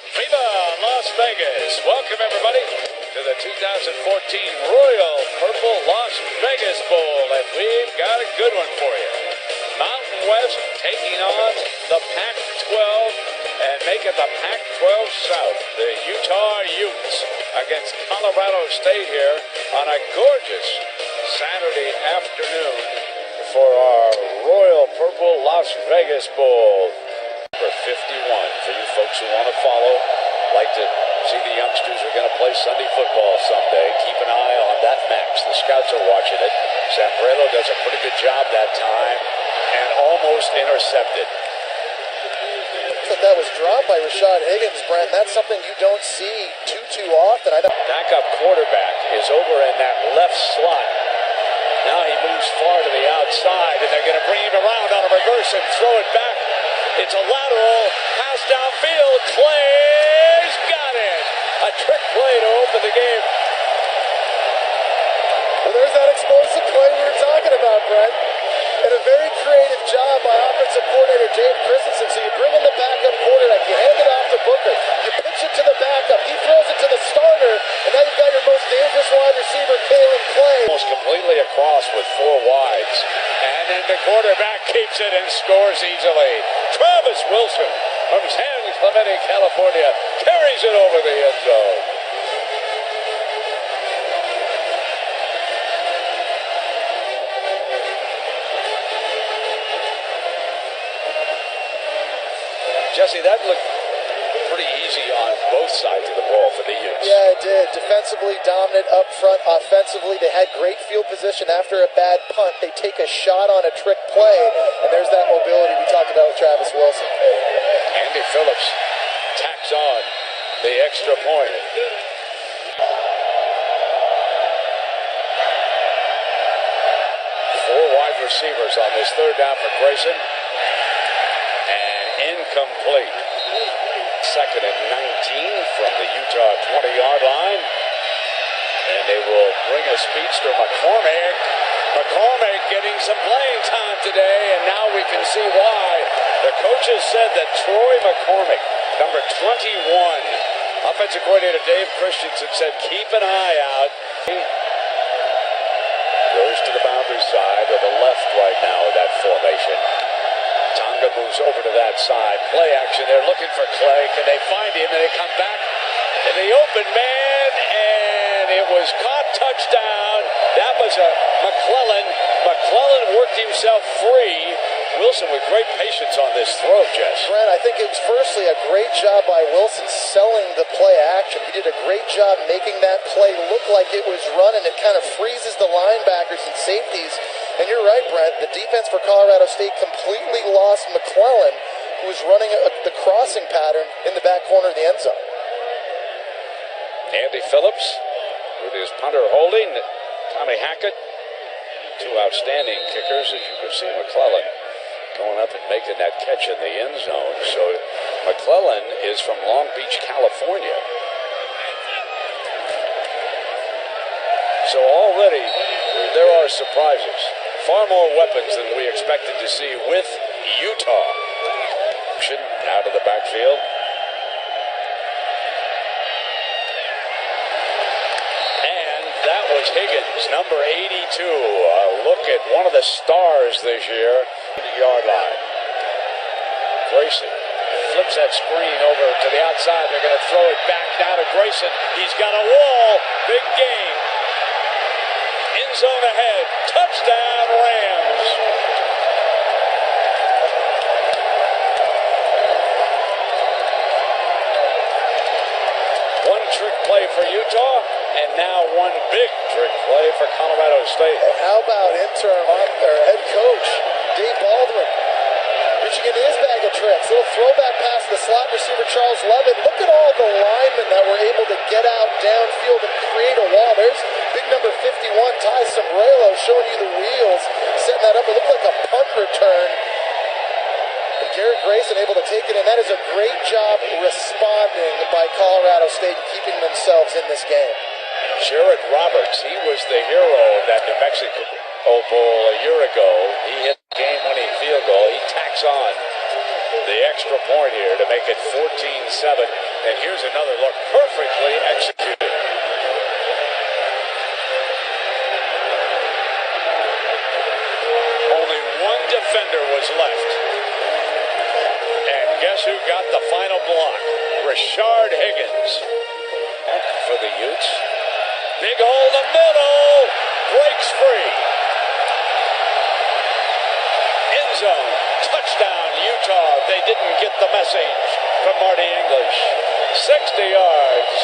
Viva Las Vegas! Welcome everybody to the 2014 Royal Purple Las Vegas Bowl, and we've got a good one for you. Mountain West taking on the Pac-12 and making the Pac-12 South, the Utah Utes, against Colorado State here on a gorgeous Saturday afternoon for our Royal Purple Las Vegas Bowl. Number 51 for you folks who want to follow, like to see the youngsters who are going to play Sunday football someday. Keep an eye on that match. The scouts are watching it. Sambrello does a pretty good job that time and almost intercepted. But that was dropped by Rashad Higgins, Brent. That's something you don't see too often. Backup quarterback is over in that left slot. Now he moves far to the outside, and they're going to bring him around on a reverse and throw it back. It's a lateral pass downfield. Clay's got it. A trick play to open the game. Well, there's that explosive play we were talking about, Brent. And a very creative job by offensive coordinator Dave Christensen. So you bring in the backup quarterback, you hand it off to Booker, you pitch it to the backup, he throws it to the starter, and now you've got your most dangerous wide receiver, Kalen Clay. Almost completely across with four wides. And then the quarterback keeps it and scores easily. Travis Wilson from San Clemente, California, carries it over the end zone. Jesse, that looked pretty easy on both sides of the ball for the Utes. Yeah, it did. Defensively dominant up front. Offensively, they had great field position. After a bad punt, they take a shot on a trick play, and there's that mobility we talked about with Travis Wilson. Andy Phillips tacks on the extra point. Four wide receivers on this third down for Grayson. Incomplete. Second and 19 from the Utah 20-yard line. And they will bring a speedster, McCormick. McCormick getting some playing time today, and now we can see why. The coaches said that Troy McCormick, number 21, offensive coordinator Dave Christensen said, keep an eye out. Goes to the boundary side or the left right now of that formation. Tonga moves over to that side. Play action. They're looking for Clay. Can they find him? And they come back to the open man, and it was caught. Touchdown. That was a McClellan. McClellan worked himself free. Wilson with great patience on this throw, Jess. Brent, I think it was firstly a great job by Wilson selling the play action. He did a great job making that play look like it was running. It kind of freezes the linebackers and safeties. And you're right, Brent, the defense for Colorado State completely lost McClellan, who was running the crossing pattern in the back corner of the end zone. Andy Phillips with his punter holding. Tommy Hackett, two outstanding kickers, as you can see McClellan going up and making that catch in the end zone. So McClellan is from Long Beach, California. So already there are surprises. Far more weapons than we expected to see with Utah. Out of the backfield. And that was Higgins, number 82. A look at one of the stars this year. Yard line. Grayson flips that screen over to the outside. They're going to throw it back now to Grayson. He's got a wall. Big game. End zone ahead. Touchdown, Rams. One trick play for Utah, and now one big trick play for Colorado State. And how about interim head coach Dave Baldwin reaching into his bag of tricks? Little throwback pass to the slot receiver Charles Levin. Look at all the linemen that were able to get out downfield and create a wall. There's big number 51, Ty Sombrello, showing you the wheels, setting that up. It looked like a punt return. And Garrett Grayson able to take it in. That is a great job responding by Colorado State and keeping themselves in this game. Jared Roberts, he was the hero of that New Mexico Bowl a year ago. He hit the game-winning field goal. He tacks on the extra point here to make it 14-7. And here's another look, perfectly executed. Only one defender was left. And guess who got the final block? Rashard Higgins. For the Utes. Big hole in the middle. Breaks free. End zone. Touchdown, Utah. They didn't get the message from Marty English. 60 yards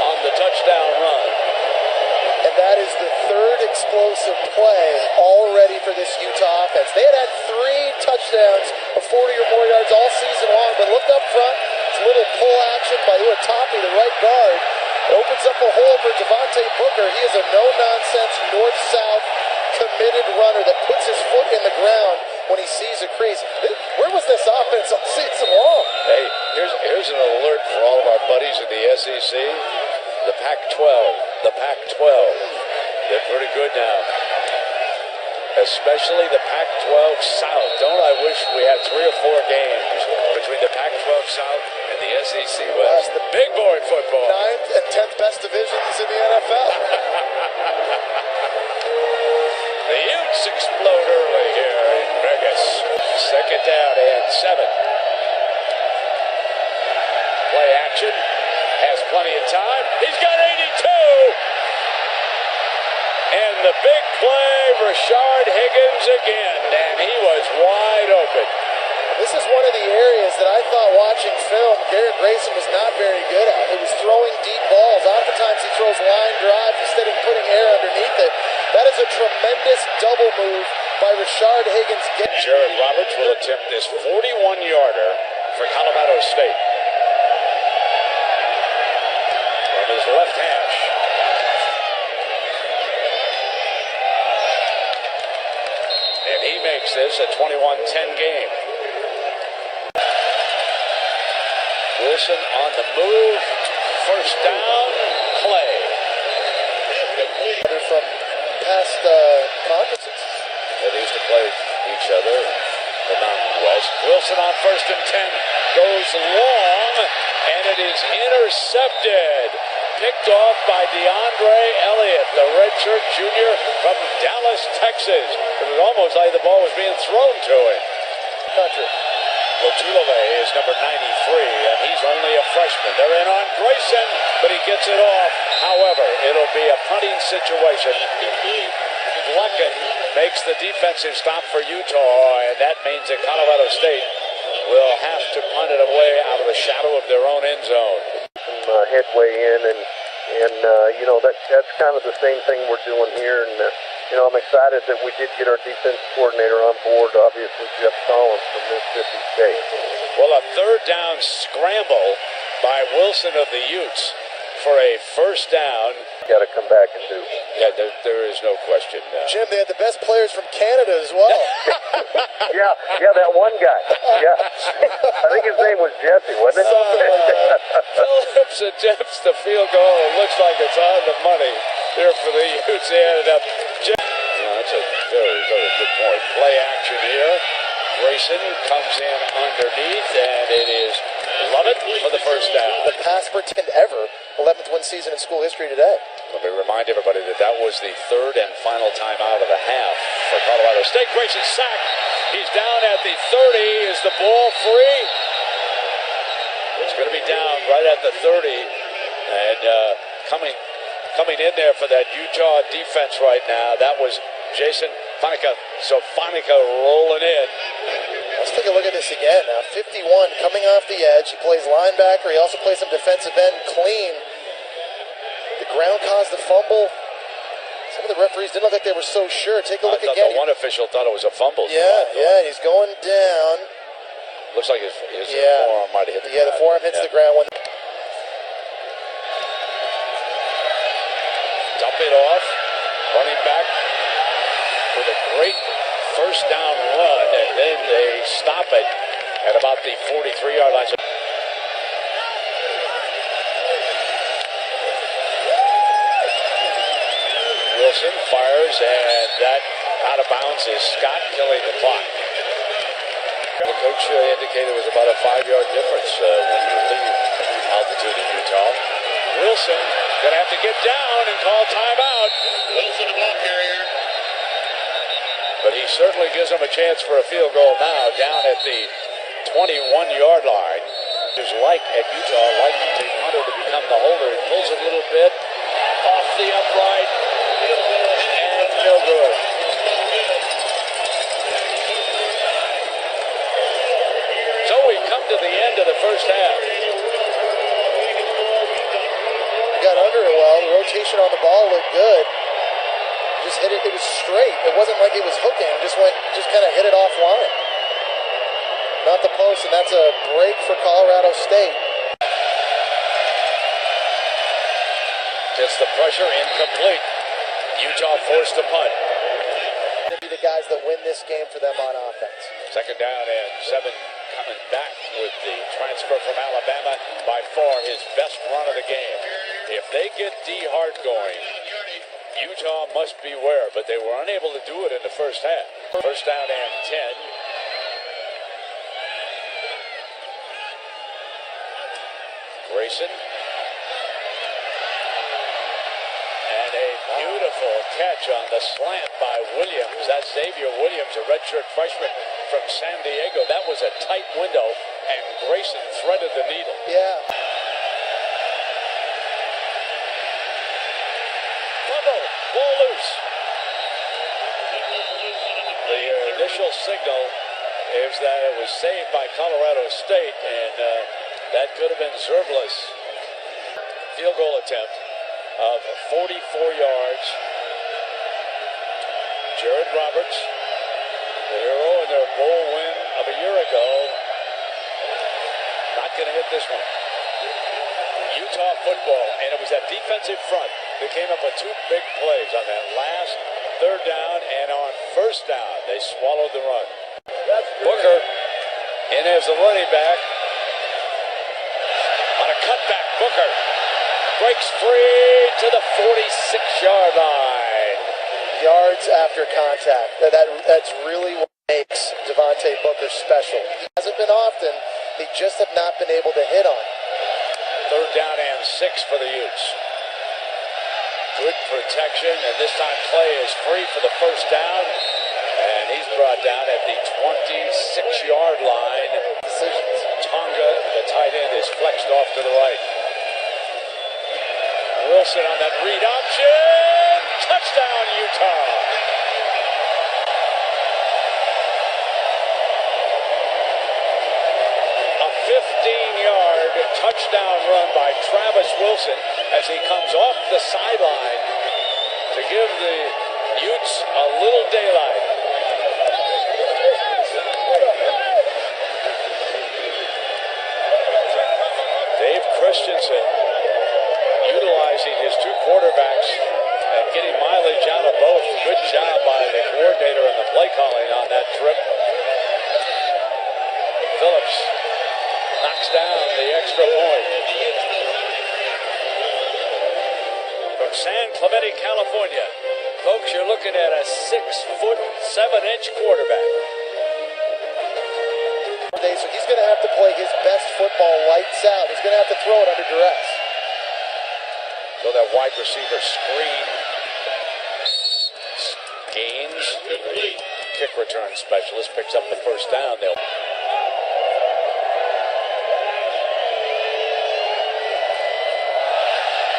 on the touchdown run. And that is the third explosive play already for this Utah offense. They had 3 touchdowns of 40 or more yards all season long, but look up front. It's a little pull action by Uatopi, the right guard. It opens up a hole for Devontae Booker. He is a no-nonsense, north-south committed runner that puts his foot in the ground when he sees a crease. Where was this offense all season long? Hey, here's an alert for all of our buddies in the SEC. The Pac-12. The Pac-12. They're pretty good now. Especially the Pac-12 South. Don't I wish we had 3 or 4 games between the Pac-12 South and the SEC West. The big boy football. 9th and 10th best divisions in the NFL. The Utes explode early here in Vegas. Second down and 7. Play action. Has plenty of time. He's got 82. And the big play, Rashard Higgins again. And he was wide open. This is one of the areas that I thought watching film, Garrett Grayson was not very good at. It was throwing deep balls. Oftentimes he throws line drive instead of putting air underneath it. That is a tremendous double move by Rashard Higgins. Jared Roberts will attempt this 41-yarder for Colorado State. From his left hash. And he makes this a 21-10 game. Wilson on the move. First down, play. From past conferences. They used to play each other in the Mountain West. Wilson on 1st and 10 goes long, and it is intercepted. Picked off by DeAndre Elliott, the redshirt junior from Dallas, Texas. It was almost like the ball was being thrown to him. Country. Lotulelei is number 93, and he's only a freshman. They're in on Grayson, but he gets it off. However, it'll be a punting situation. Lucken makes the defensive stop for Utah, and that means that Colorado State will have to punt it away out of the shadow of their own end zone. Headway in, and that's kind of the same thing we're doing here, and I'm excited that we did get our defense coordinator on board, obviously Jeff Collins from Mississippi State. Well, a third down scramble by Wilson of the Utes for a first down. Got to come back and do. Yeah, there is no question. Jim, they had the best players from Canada as well. yeah, that one guy. Yeah, I think his name was Jesse, wasn't it? Phillips attempts the field goal. It looks like it's on the money here for the Utes. They ended up. That's a very, very good point. Play action here. Grayson comes in underneath, and it is Lovett for the first down. The pass per 10 ever, 11th win season in school history today. Let me remind everybody that was the third and final time out of the half for Colorado State. Grayson sacked. He's down at the 30. Is the ball free? It's going to be down right at the 30. And coming in there for that Utah defense right now, that was Jason Faneca. So Faneca rolling in. Let's take a look at this again. Now, 51 coming off the edge. He plays linebacker. He also plays some defensive end clean. The ground caused the fumble. Some of the referees didn't look like they were so sure. Take a look again. The one official thought it was a fumble. Yeah, he's going down. Looks like his forearm might have hit the ground. Yeah, the forearm hits the ground. Dump it off. Running back with a great first down run, and then they stop it at about the 43-yard line. Wilson fires, and that out of bounds is Scott killing the clock. The coach indicated it was about a 5-yard difference when you leave altitude in Utah. Wilson going to have to get down and call timeout. Wilson, the ball carrier. But he certainly gives them a chance for a field goal now down at the 21-yard line. There's like at Utah, like to Hunter to become the holder. He pulls it a little bit off the upright and no good. So we come to the end of the first half. Got under it well. The rotation on the ball looked good. Just hit it. It was straight. It wasn't like it was hooking. Just kind of hit it offline. Not the post, and that's a break for Colorado State. Gets the pressure, incomplete. Utah forced to punt. Going to be the guys that win this game for them on offense. Second down and 7 coming back with the transfer from Alabama. By far his best run of the game. If they get D. Hart going, Utah must beware, but they were unable to do it in the first half. First down and 10. Grayson. And a beautiful catch on the slant by Williams. That's Xavier Williams, a redshirt freshman from San Diego. That was a tight window, and Grayson threaded the needle. Yeah. Fumble, ball loose. The initial signal is that it was saved by Colorado State, and that could have been Zerblis. Field goal attempt of 44 yards. Jared Roberts, the hero in their bowl win of a year ago, not going to hit this one. Utah football, and it was that defensive front that came up with 2 big plays on that last third down, and on first down, they swallowed the run. Booker in as the running back. On a cutback, Booker breaks free to the 46-yard line. Yards after contact. That's really what makes Devontae Booker special. He hasn't been often. They just have not been able to hit on. Third down and 6 for the Utes. Good protection, and this time Clay is free for the first down, and he's brought down at the 26-yard line. Decisions. Tonga, the tight end, is flexed off to the right. Wilson on that read option. Touchdown, Utah. A 15-yard touchdown run by Travis Wilson as he comes off the sideline to give the Utes a little daylight. Dave Christensen utilizing his 2 quarterbacks and getting mileage out of both. Good job by the coordinator and the play calling on that trip. Phillips knocks down the extra point. From San Clemente, California, folks, you're looking at a 6'7" quarterback. So he's going to have to play his best football lights out. He's going to have to throw it under duress. So that wide receiver screen gains. The kick return specialist picks up the first down. They'll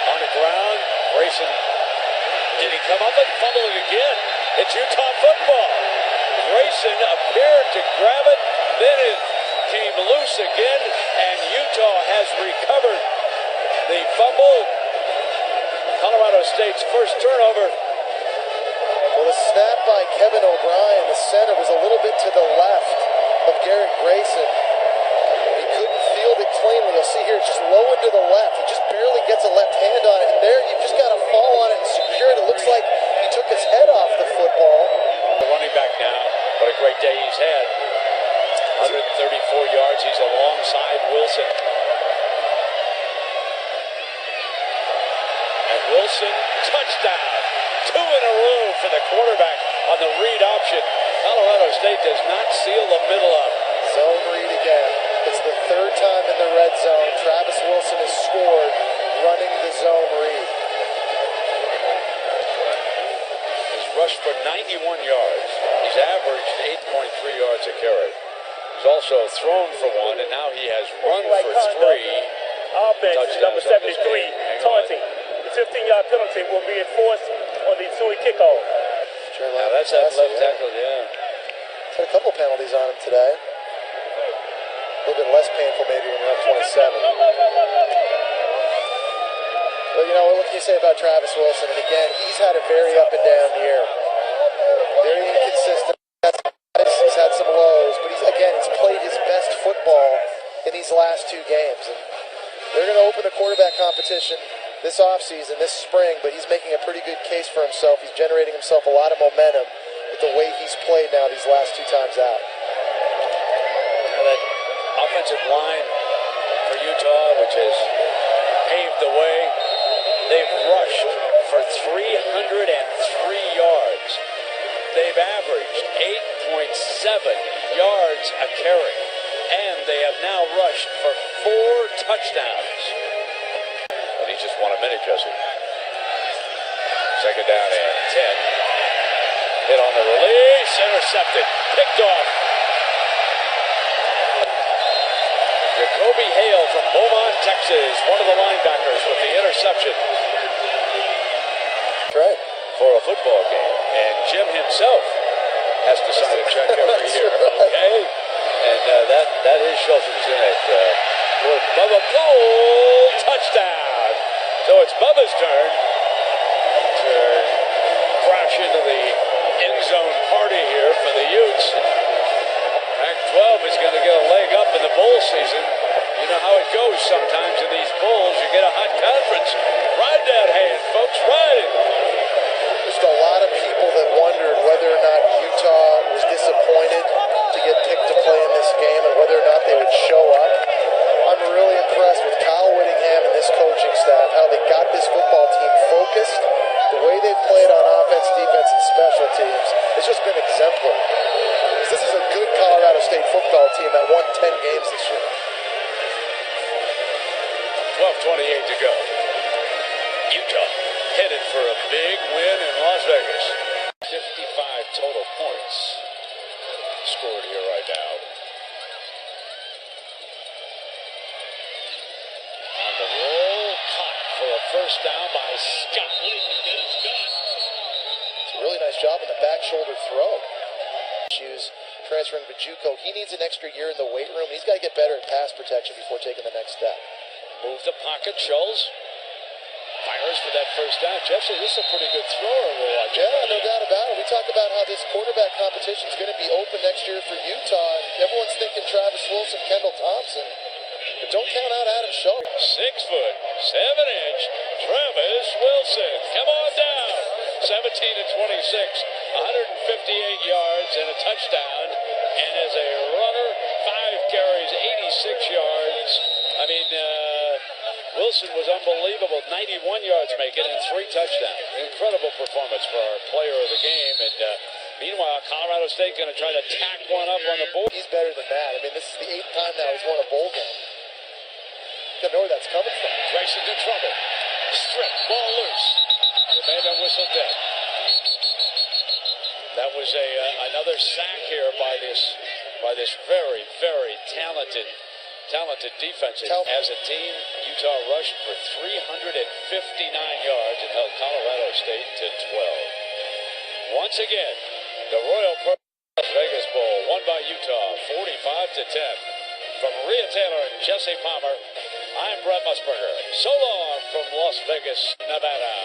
on the ground. Grayson, did he come up and fumble it again? It's Utah football. Grayson appeared to grab it, then it came loose again, and Utah has recovered the fumble. Colorado State's first turnover. Well, the snap by Kevin O'Brien, the center, was a little bit to the left of Garrett Grayson. He couldn't field it cleanly. You'll see here, it's just low into the left. He just barely gets a left hand on it. And there, you've just got to fall on it and secure it. It looks like he took his head off the football. The running back now, what a great day he's had. 134 yards, he's alongside Wilson. And Wilson, touchdown. 2 in a row for the quarterback on the read option. Colorado State does not seal the middle up. Zone read again. It's the third time in the red zone. Travis Wilson has scored running the zone read. He's rushed for 91 yards. He's averaged 8.3 yards a carry. He's also thrown for one, and now he has run for three. Offense, number 73, taunting. The 15-yard penalty will be enforced on the Tui kickoff. Now that's that left tackle, yeah. Had a couple penalties on him today. A little bit less painful maybe when you're up 27. But you know, what can you say about Travis Wilson? And again, he's had a very up and down year. Very inconsistent. He's had some lows, but he's played his best football in these last two games. And they're going to open the quarterback competition this offseason, this spring, but he's making a pretty good case for himself. He's generating himself a lot of momentum with the way he's played now these last two times out. Now that offensive line for Utah, which has paved the way, they've rushed for 303 yards. They've averaged 8.7 yards a carry, and they have now rushed for 4 touchdowns. But he's just won a minute, Jesse. Second down and 10. Hit on the release, intercepted, picked off. Jacoby Hale from Beaumont, Texas, one of the linebackers with the interception. That's right. For a football game. And Jim himself has to sign a check every year. Okay? And that is Schultz's in it. With Bubba Poole, touchdown. So it's Bubba's turn to crash into the end zone party here for the Utes. Pac-12 is going to get a leg up in the bowl season. You know how it goes sometimes in these bowls. You get a hot conference. Ride that hand, folks. Ride it. Just a lot of people that wondered whether or not Utah was disappointed to get picked to play in this game and whether or not they would show up. I'm really impressed with Kyle Whittingham and this coaching staff, how they got this football team focused. The way they've played on offense, defense, and special teams, it's just been exemplary. This is a good Colorado State football team that won 10 games this year. 12:28 to go. Utah headed for a big win in Las Vegas. 55 total points scored here right now. On the roll, caught for a first down by Scott. It's a really nice job on the back shoulder throw. Issues transferring to JUCO. He needs an extra year in the weight room. He's got to get better at pass protection before taking the next step. Move the pocket, Schultz. Fires for that first down. Jesse, this is a pretty good thrower. Yeah, no doubt about it. We talked about how this quarterback competition is going to be open next year for Utah. Everyone's thinking Travis Wilson, Kendall Thompson. But don't count out Adam Schultz. 6 foot, 7-inch Travis Wilson. Come on down. 17 and 26, 158 yards and a touchdown. And as a runner, 5 carries, 86 yards. I mean, Wilson was unbelievable. 91 yards making and 3 touchdowns. Incredible performance for our player of the game. And meanwhile, Colorado State going to try to tack one up on the board. He's better than that. I mean, this is the 8th time now he's won a bowl game. You don't know where that's coming from. Grayson's in trouble. Stripped, ball loose. The man that whistled dead. That was another sack here by this very, very talented defense. As a team, Utah rushed for 359 yards and held Colorado State to 12. Once again, the Royal Purple Las Vegas Bowl won by Utah 45-10. From Rhea Taylor and Jesse Palmer, I'm Brett Musburger. So long from Las Vegas, Nevada.